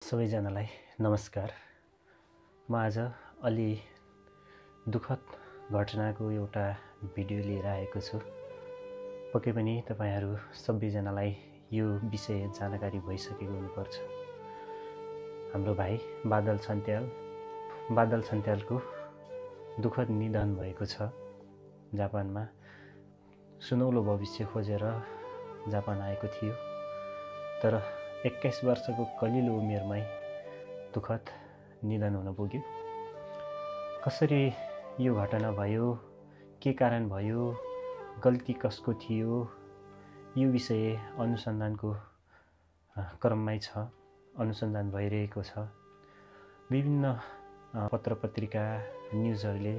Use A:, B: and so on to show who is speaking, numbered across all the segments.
A: सबैजनालाई नमस्कार। म आज अलि दुःखद घटनाको एउटा भिडियो लिएर आएको छु। पक्कै पनि तपाईहरू सबैजनालाई यो विषय जानकारी भइसकेको हुनुपर्छ। हाम्रो भाइ बादल छन्त्यालको दुःखद निधन भएको छ। जापानमा सुनौलो भविष्य खोजेर जापान आएको थियो, तर 21 वर्षको कलिलो उमेरमै दुःखद निधन हुन पुग्यो। कसरी यो घटना भयो, के कारण भयो, गल्ती कसको थियो, यो विषय अनुसन्धानको क्रममै छ, अनुसन्धान भइरहेको छ। विभिन्न पत्रपत्रिका न्युजहरूले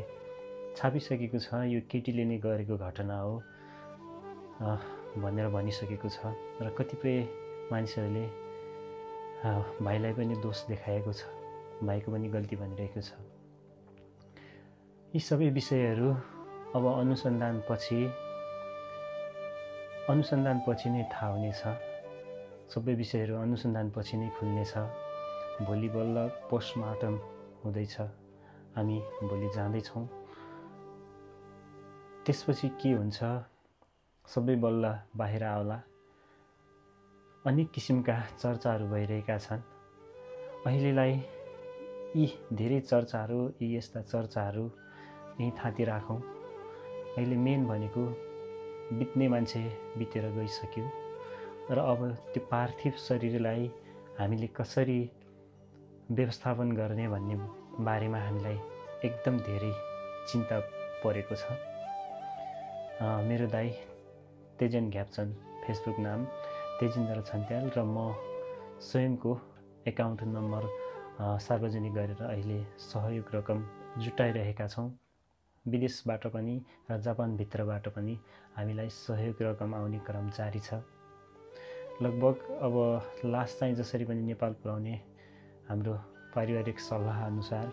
A: छापिसकेको छ यो केटीले नै गरेको घटना हो भनेर भनिसकेको छ र कतिपय मानिसहरूले भाइलाई पनि दोष देखाएको छ, भाइको पनि गल्ती भनिरहेको छ। यी सबै विषयहरू अब अनुसन्धानपछि नै थाहा हुनेछ। सबै विषयहरू अनुसन्धानपछि नै खुल्नेछ। भोलि बल्ल पोस्टमार्टम हुँदैछ, हामी भोलि जाँदैछौँ। त्यसपछि के हुन्छ सबै बल्ल बाहिर आउला। अनेक किसिमका चर्चाहरू भइरहेका छन्। अहिलेलाई यी धेरै चर्चाहरू, यस्ता चर्चाहरू यहीँ थाती राखौँ। अहिले मेन भनेको बित्ने मान्छे बितेर गइसक्यो र अब त्यो पार्थिव शरीरलाई हामीले कसरी व्यवस्थापन गर्ने भन्ने बारेमा हामीलाई एकदम धेरै चिन्ता परेको छ। मेरो दाइ तेजन ग्याप्छन्, फेसबुक नाम तेजेन्द्र छन्त्याल, र म स्वयंको एकाउन्ट नम्बर सार्वजनिक गरेर अहिले सहयोग रकम जुटाइरहेका छौँ। विदेशबाट पनि र जापानभित्रबाट पनि हामीलाई सहयोग रकम आउने क्रम जारी छ। लगभग अब लास चाहिँ जसरी पनि नेपाल पुर्याउने हाम्रो पारिवारिक सल्लाह अनुसार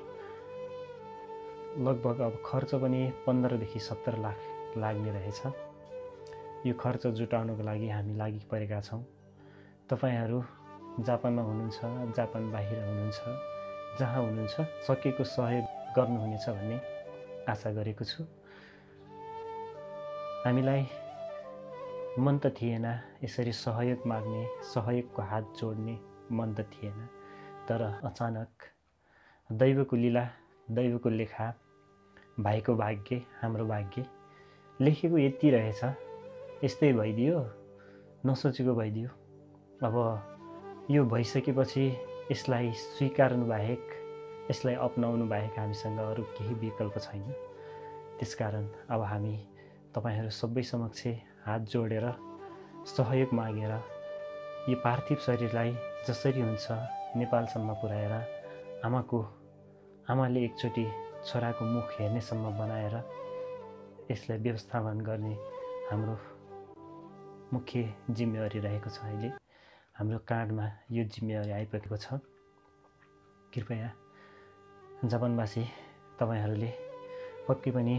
A: लगभग अब खर्च पनि 15 देखि 17 लाख लाग्ने रहेछ। यो खर्च जुटाउनको लागि हामी लागि परेका छौँ। तपाईहरू जापानमा हुनुहुन्छ, जापान बाहिर हुनुहुन्छ, जहाँ हुनुहुन्छ सकेको सहयोग गर्नुहुनेछ भन्ने आशा गरेको छु। हामीलाई मन त थिएन यसरी सहयोग माग्ने, सहयोगको हात जोड्ने मन त थिएन, तर अचानक दैवको लीला, दैवको लेखा, भाइको भाग्य, हाम्रो भाग्य लेखेको यति रहेछ, यस्तै भइदियो, नसोचेको भइदियो। अब यो भइसकेपछि यसलाई स्वीकार्नु बाहेक, यसलाई अपनाउनु बाहेक हामीसँग अरू केही विकल्प छैन। त्यसकारण अब हामी तपाईहरू सबै समक्ष हात जोडेर सहयोग मागेर यो पार्थिव शरीरलाई जसरी हुन्छ नेपालसम्म पुर्याएर आमाले एकचोटि छोराको मुख हेर्नेसम्म बनाएर यसलाई व्यवस्थापन गर्ने हाम्रो मुख्य जिम्मेवारी रहेको छ। अहिले हाम्रो काँधमा यो जिम्मेवारी आइपरेको छ। कृपया जापानवासी तपाईहरूले पक्कै पनि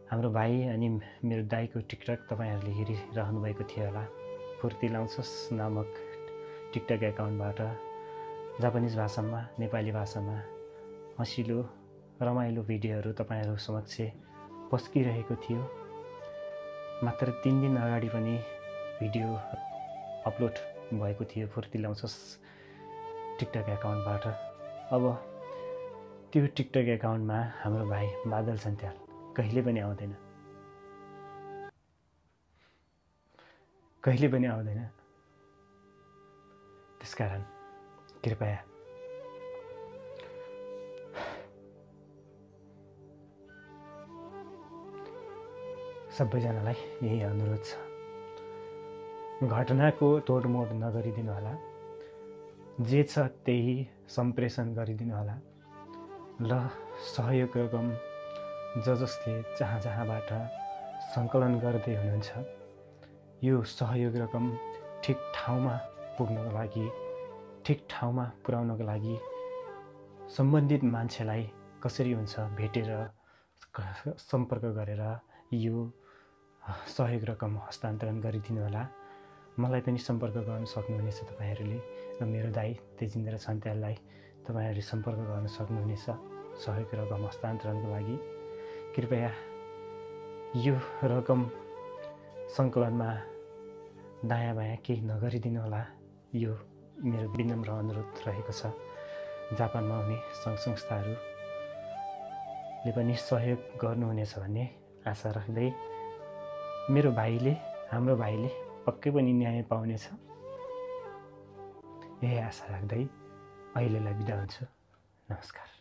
A: हाम्रो भाइ अनि मेरो दाइको टिकटक तपाईहरूले हेरिरहनु भएको थियो होला। फुर्ती लाउँछस् नामक टिकटक एकाउन्टबाट जापानिज भाषामा, नेपाली भाषामा हँसिलो रमाइलो भिडियोहरू तपाईहरू समक्ष पस्किरहेको थियो। मात्र 3 दिन अगाडि पनि भिडियो अपलोड भएको थियो फुर्ती लाउँछस् टिकटक एकाउन्टबाट। अब त्यो टिकटक एकाउन्टमा हाम्रो भाइ बादल छन्त्याल कहिले पनि आउँदैन, कहिले पनि आउँदैन। त्यसकारण कृपया सबैजनालाई यही अनुरोध छ, घटनाको तोडमोड नगरिदिनु होला। जे छ त्यही सम्प्रेषण गरिदिनु होला र सहयोग रकम जसले जहाँबाट सङ्कलन गर्दै हुनुहुन्छ यो सहयोग रकम ठिक ठाउँमा पुग्नको लागि, ठिक ठाउँमा पुर्याउनको लागि सम्बन्धित मान्छेलाई कसरी हुन्छ भेटेर सम्पर्क गरेर यो सहयोग रकम हस्तान्तरण गरिदिनु होला। मलाई पनि सम्पर्क गर्न सक्नुहुनेछ तपाईहरूले। र मेरो दाइ तेजिन्द्र छन्त्याललाई तपाईँहरूले सम्पर्क गर्न सक्नुहुनेछ सहयोग रकम हस्तान्तरणको लागि। कृपया यो रकम सङ्कलनमा दायाँ बायाँ केही नगरिदिनु होला, यो मेरो विनम्र अनुरोध रहेको छ। जापानमा हुने सङ्घ संस्थाहरूले पनि सहयोग गर्नुहुनेछ भन्ने आशा राख्दै हाम्रो भाइले पक्कै पनि न्याय पाउनेछ, यही आशा राख्दै अहिलेलाई बिदा हुन्छु। नमस्कार।